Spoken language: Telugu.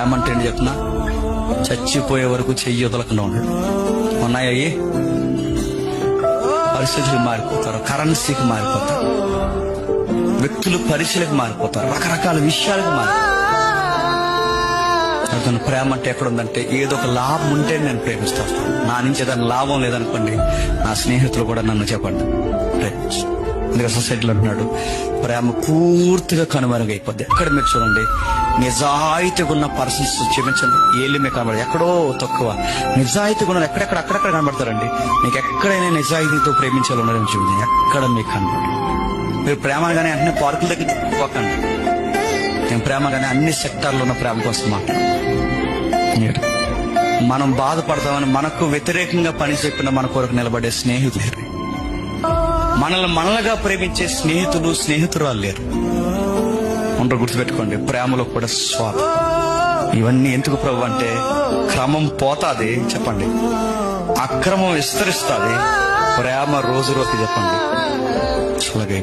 ప్రేమ అంటే ఏంటి చెప్తున్నా, చచ్చిపోయే వరకు చెయ్యి వదలకుండా ఉన్నాడు. ఉన్నాయి పరిస్థితులు మారిపోతారు, కరెన్సీకి మారిపోతారు, వ్యక్తులు పరిచయలకు మారిపోతారు, రకరకాల విషయాలకు మారిపోతారు. అతను ప్రేమ అంటే ఎక్కడుందంటే ఏదో ఒక లాభం ఉంటే నేను ప్రేమిస్తాను. నా నుంచి ఏదైనా లాభం లేదనుకోండి, నా స్నేహితులు కూడా నన్ను చెప్పండి ఎందుకంటే సొసైటీలో అంటున్నాడు ప్రేమ పూర్తిగా కనుమరుగైపోద్ది. ఎక్కడ మీరు చూడండి, నిజాయితీగా ఉన్న పర్సన్స్ చూపించండి, ఏళ్ళు మీకు కనబడదు, ఎక్కడో తక్కువ. నిజాయితీగా ఉన్న అక్కడెక్కడ కనబడతారండి. మీకు ఎక్కడైనా నిజాయితీతో ప్రేమించాలి ఉన్నారని చూడండి, ఎక్కడ మీకు కనబడదు. మీరు ప్రేమగానే అన్ని పార్కుల దగ్గర పోకండి. నేను ప్రేమగానే అన్ని సెక్టార్లో ఉన్న ప్రేమ కోసం మాట్లాడు. మనం బాధపడతామని మనకు వ్యతిరేకంగా పని చెప్పిన మన కొరకు నిలబడే స్నేహితులు లేరు. మనలుగా ప్రేమించే స్నేహితురాలు లేరు. ఉండరు, గుర్తుపెట్టుకోండి. ప్రేమలో కూడా స్వార్థం. ఇవన్నీ ఎందుకు ప్రభు అంటే క్రమం పోతాది చెప్పండి, అక్రమం విస్తరిస్తుంది, ప్రేమ రోజు చెప్పండి అలాగే.